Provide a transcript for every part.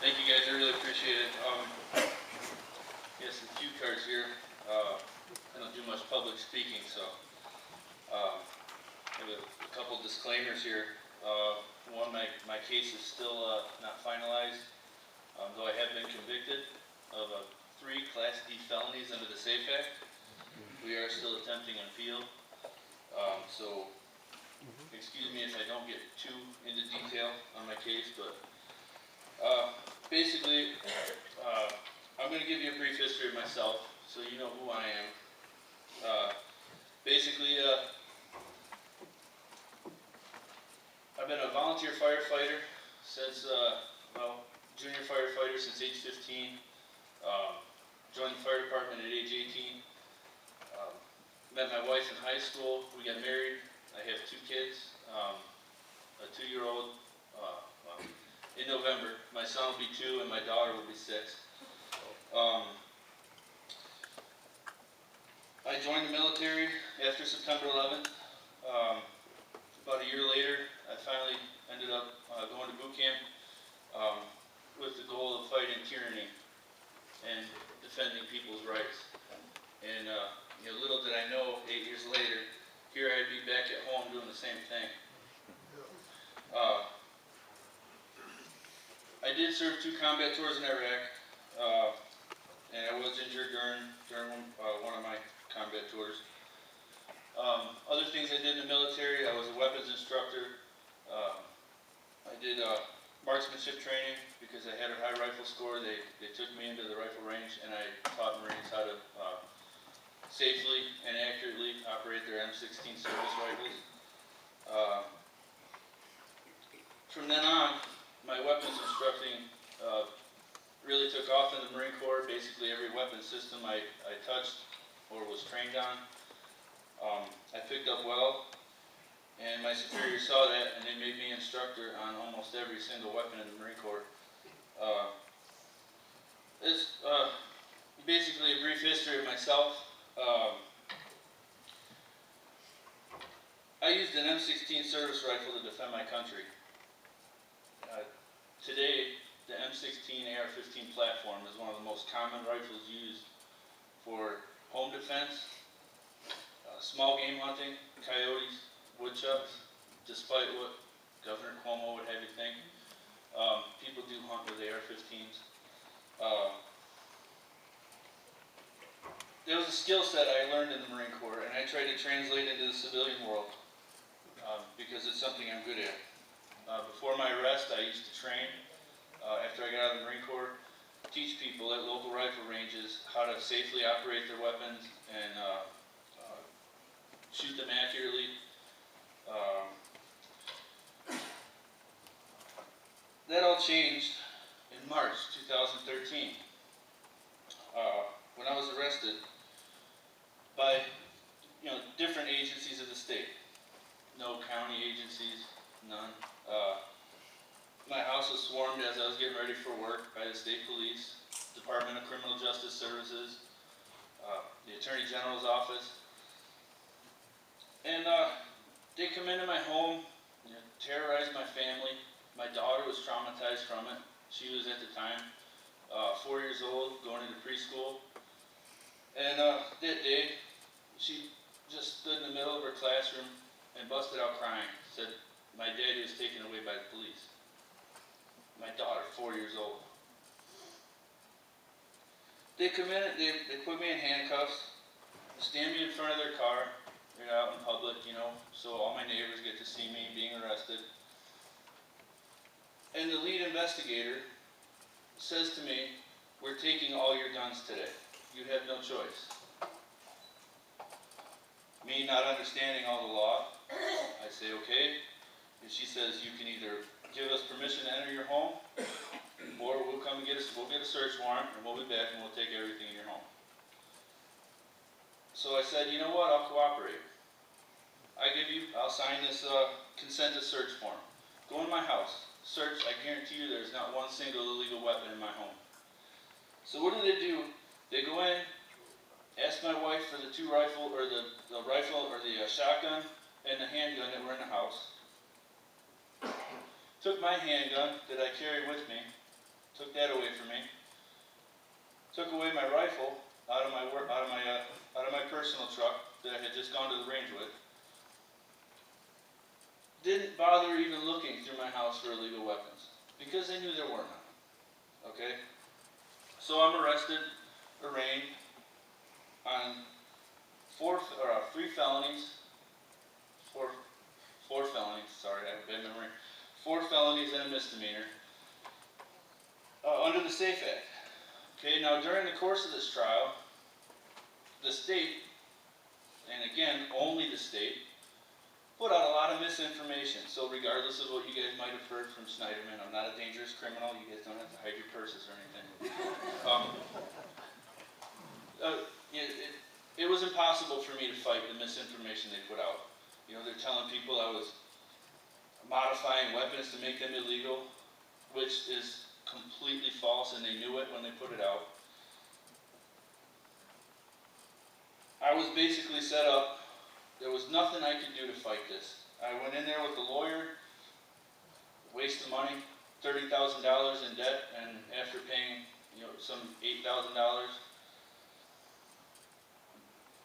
Thank you guys, I really appreciate it. Yes, some cue cards here. I don't do much public speaking, so I have a couple disclaimers here. One, my case is still not finalized, though I have been convicted of 3 Class D felonies under the SAFE Act. We are still attempting an appeal, so excuse me if I don't get too into detail on my case, but basically, I'm going to give you a brief history of myself so you know who I am. Basically, I've been a volunteer firefighter since, junior firefighter since age 15. Joined the fire department at age 18. Met my wife in high school. We got married. I have 2 kids, a 2-year-old. In November, my son will be 2 and my daughter will be 6. I joined the military after September 11th. About a year later, I finally ended up going to boot camp with the goal of fighting tyranny and defending people's rights. And little did I know, 8 years later, here I'd be back at home doing the same thing. I did serve 2 combat tours in Iraq, and I was injured during one of my combat tours. Other things I did in the military, I was a weapons instructor. I did marksmanship training because I had a high rifle score. They took me into the rifle range and I taught Marines how to safely and accurately operate their M16 service rifles. From then on, my weapons instructing really took off in the Marine Corps. Basically every weapon system I touched or was trained on, I picked up well, and my superiors saw that and they made me instructor on almost every single weapon in the Marine Corps. It's basically a brief history of myself. I used an M16 service rifle to defend my country. Today, the M16 AR-15 platform is one of the most common rifles used for home defense, small game hunting, coyotes, woodchucks. Despite what Governor Cuomo would have you think, people do hunt with AR-15s. There was a skill set I learned in the Marine Corps, and I tried to translate into the civilian world because it's something I'm good at. Before my arrest, I used to train, after I got out of the Marine Corps, teach people at local rifle ranges how to safely operate their weapons and shoot them accurately. That all changed in March 2013 when I was arrested by different agencies of the state. No county agencies, none. My house was swarmed as I was getting ready for work by the state police, Department of Criminal Justice Services, the Attorney General's office. And they come into my home, terrorized my family. My daughter was traumatized from it. She was at the time 4 years old, going into preschool. And that day, she just stood in the middle of her classroom and busted out crying. Said, my daddy was taken away by the police. My daughter, 4 years old. They come in, they put me in handcuffs, stand me in front of their car, out in public, so all my neighbors get to see me being arrested. And the lead investigator says to me, we're taking all your guns today. You have no choice. Me not understanding all the law, I say, okay. And she says, you can either give us permission to enter your home, or we'll come and we'll get a search warrant, and we'll be back and we'll take everything in your home. So I said, you know what, I'll cooperate. I'll sign this consent to search form. Go in my house, search, I guarantee you there's not one single illegal weapon in my home. So what do? They go in, ask my wife for the 2 rifle, or the rifle, or the shotgun, and the handgun that were in the house. Took my handgun that I carried with me, took that away from me. Took away my rifle out of my personal truck that I had just gone to the range with. Didn't bother even looking through my house for illegal weapons because they knew there were none. Okay, so I'm arrested, arraigned on three felonies, four felonies. Sorry, I have a bad memory. 4 felonies and a misdemeanor under the SAFE Act. Okay, now during the course of this trial, the state, and again only the state, put out a lot of misinformation. So regardless of what you guys might have heard from Snyderman, I'm not a dangerous criminal. You guys don't have to hide your purses or anything. It was impossible for me to fight the misinformation they put out. You know, they're telling people I was modifying weapons to make them illegal, which is completely false, and they knew it when they put it out. I was basically set up. There was nothing I could do to fight this. I went in there with a lawyer, waste of money, $30,000 in debt, and after paying, some $8,000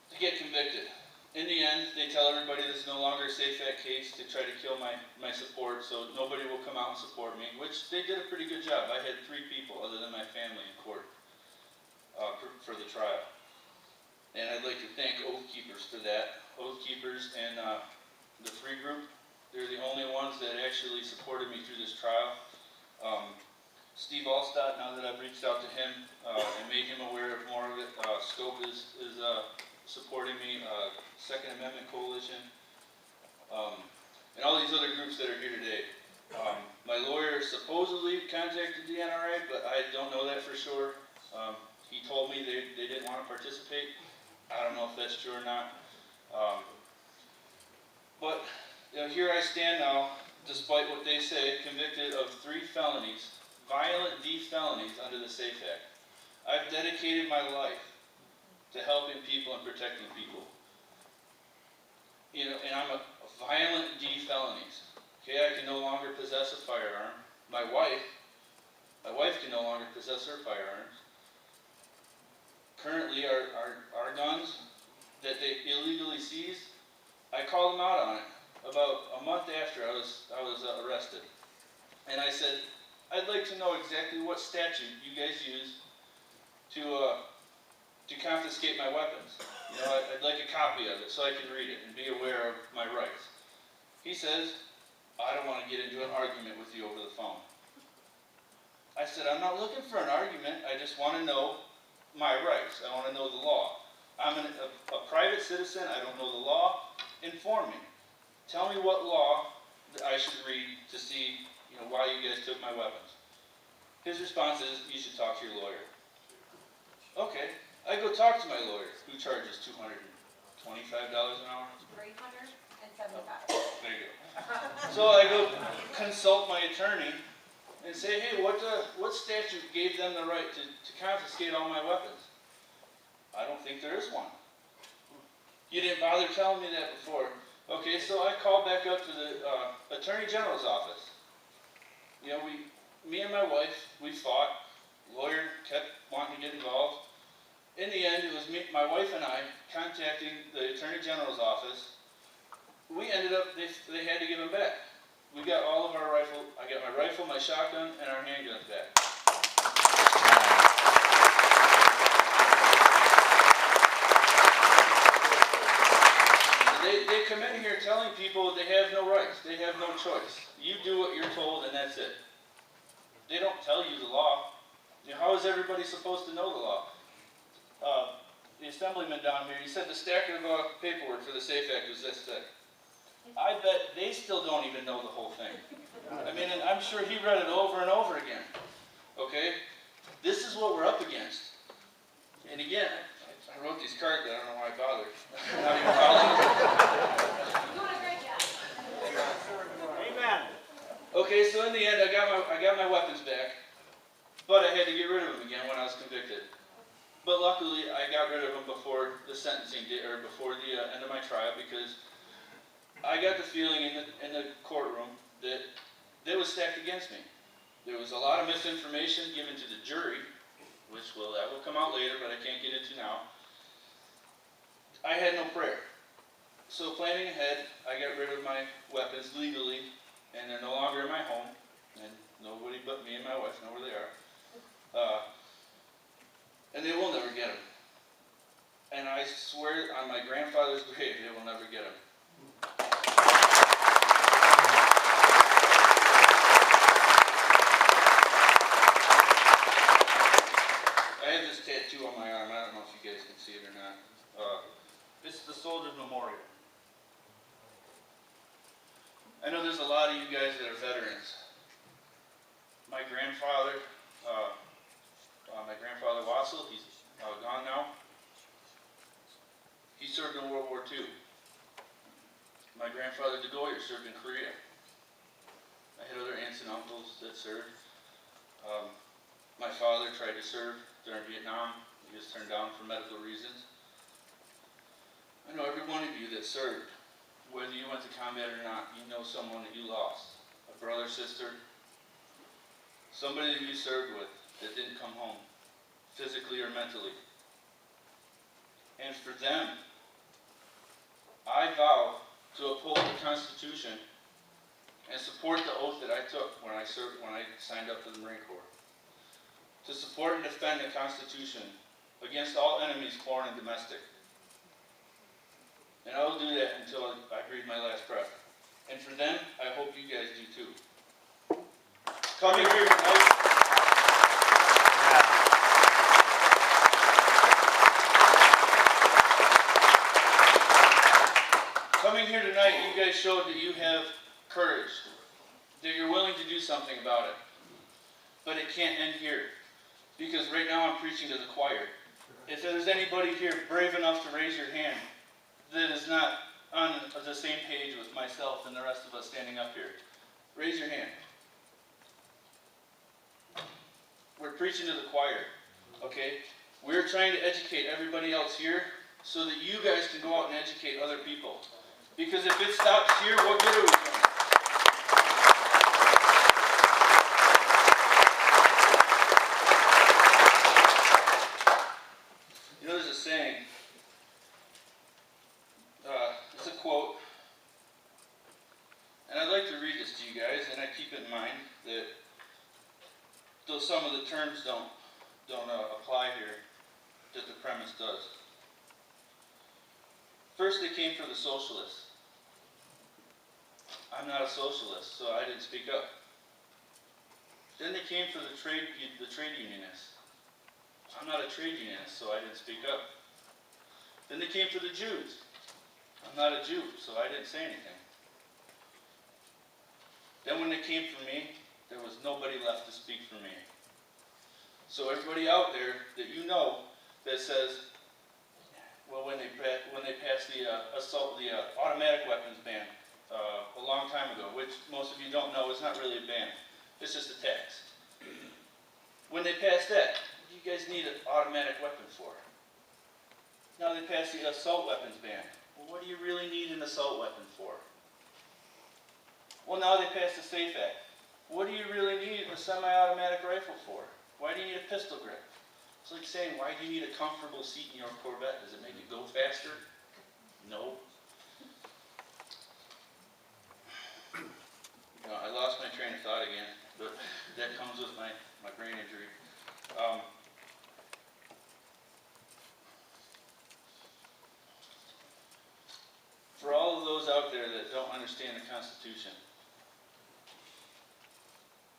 to get convicted. In the end, they tell everybody this is no longer a SAFE Act case to try to kill my support, so nobody will come out and support me, which they did a pretty good job. I had 3 people other than my family in court for the trial. And I'd like to thank Oath Keepers for that. Oath Keepers and the Free Group, they're the only ones that actually supported me through this trial. Steve Allstott, now that I've reached out to him and made him aware of more of it, Scope is supporting me, Second Amendment Coalition, and all these other groups that are here today. My lawyer supposedly contacted the NRA, but I don't know that for sure. He told me they didn't want to participate. I don't know if that's true or not. But here I stand now, despite what they say, convicted of 3 felonies, violent D felonies under the SAFE Act. I've dedicated my life to helping people and protecting people. And I'm a violent D felonies. Okay, I can no longer possess a firearm. My wife can no longer possess her firearms. Currently, our guns that they illegally seized, I called them out on it about a month after I was arrested, and I said, I'd like to know exactly what statute you guys use to confiscate my weapons. I'd like a copy of it so I can read it and be aware of my rights. He says, I don't want to get into an argument with you over the phone. I said, I'm not looking for an argument. I just want to know my rights. I want to know the law. I'm a private citizen. I don't know the law. Inform me. Tell me what law that I should read to see, why you guys took my weapons. His response is, you should talk to your lawyer. Okay. I go talk to my lawyer, who charges $225 an hour. $375. There you go. So I go consult my attorney and say, hey, what statute gave them the right to confiscate all my weapons? I don't think there is one. You didn't bother telling me that before. Okay, so I called back up to the Attorney General's office. Me and my wife, we fought. Lawyer kept wanting to get involved. In the end, it was my wife and I contacting the Attorney General's office. We ended up, they had to give them back. We got all of our rifle, I got my rifle, my shotgun, and our handguns back. They come in here telling people they have no rights, they have no choice. You do what you're told and that's it. They don't tell you the law. How is everybody supposed to know the law? The assemblyman down here, he said the stack of paperwork for the SAFE Act was this thick. I bet they still don't even know the whole thing. I mean, and I'm sure he read it over and over again. Okay? This is what we're up against. And again, I wrote these cards, but I don't know why I bothered. I'm not even following. You're doing a great job. Amen. Okay, so in the end, I got my weapons back, but I had to get rid of them again when I was convicted. But luckily, I got rid of them before the sentencing date, or before the end of my trial, because I got the feeling in the courtroom that they was stacked against me. There was a lot of misinformation given to the jury, that will come out later, but I can't get into now. I had no prayer. So planning ahead, I got rid of my weapons legally, and they're no longer in my home, and nobody but me and my wife know where they are. And they will never get them. And I swear on my grandfather's grave, they will never get them. I have this tattoo on my arm. I don't know if you guys can see it or not. It's the Soldiers Memorial. I know there's a lot of you guys that are veterans. My grandfather Wassel, he's gone now. He served in World War II. My grandfather DeGoyer served in Korea. I had other aunts and uncles that served. My father tried to serve during Vietnam. He was turned down for medical reasons. I know every one of you that served, whether you went to combat or not, you know someone that you lost. A brother, sister, somebody that you served with that didn't come home, physically or mentally. And for them, I vow to uphold the Constitution and support the oath that I took when I signed up for the Marine Corps. To support and defend the Constitution against all enemies, foreign and domestic. And I will do that until I breathe my last breath. And for them, I hope you guys do too. Coming here tonight. Coming here tonight, you guys showed that you have courage, that you're willing to do something about it. But it can't end here, because right now I'm preaching to the choir. If there's anybody here brave enough to raise your hand that is not on the same page with myself and the rest of us standing up here, raise your hand. We're preaching to the choir, okay? We're trying to educate everybody else here so that you guys can go out and educate other people. Because if it stops here, what good are we doing? You know, there's a saying, it's a quote, and I'd like to read this to you guys, and I keep it in mind that though some of the terms don't apply here, that the premise does. First they came for the socialists. I'm not a socialist, so I didn't speak up. Then they came for the trade unionists. I'm not a trade unionist, so I didn't speak up. Then they came for the Jews. I'm not a Jew, so I didn't say anything. Then when they came for me, there was nobody left to speak for me. So everybody out there that you know that says, well, when they passed the automatic weapons ban a long time ago, which most of you don't know is not really a ban, it's just a tax. When they passed that, what do you guys need an automatic weapon for? Now they passed the assault weapons ban. Well, what do you really need an assault weapon for? Well, now they passed the SAFE Act. What do you really need a semi-automatic rifle for? Why do you need a pistol grip? It's like saying, why do you need a comfortable seat in your Corvette? Does it make it go faster? No. You know, I lost my train of thought again, but that comes with my brain injury. For all of those out there that don't understand the Constitution,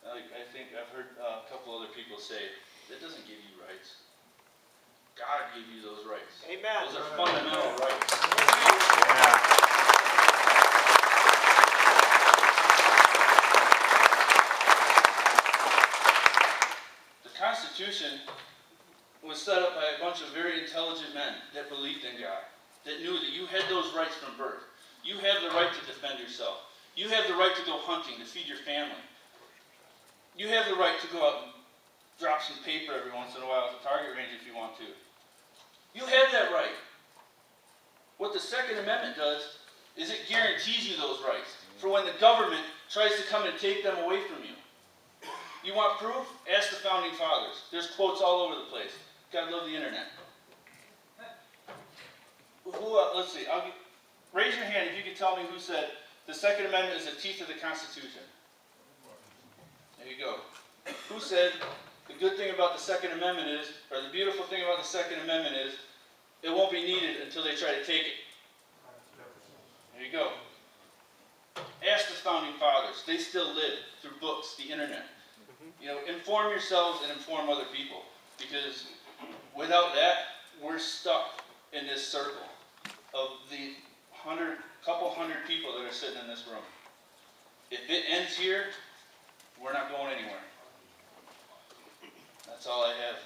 I think I've heard a couple other people say, that doesn't give you rights. God gave you those rights. Amen. Those are fundamental rights. The Constitution was set up by a bunch of very intelligent men that believed in God, that knew that you had those rights from birth. You have the right to defend yourself. You have the right to go hunting, to feed your family. You have the right to go out and drop some paper every once in a while at the target range if you want to. You have that right. What the Second Amendment does is it guarantees you those rights for when the government tries to come and take them away from you. You want proof? Ask the founding fathers. There's quotes all over the place. Gotta love the internet. Let's see. Raise your hand if you can tell me who said the Second Amendment is the teeth of the Constitution. There you go. Who said the good thing about the Second Amendment is, or the beautiful thing about the Second Amendment is, it won't be needed until they try to take it. There you go. Ask the founding fathers. They still live through books, the internet. You know, inform yourselves and inform other people, because without that, we're stuck in this circle of the couple hundred people that are sitting in this room. If it ends here, we're not going anywhere. That's all I have.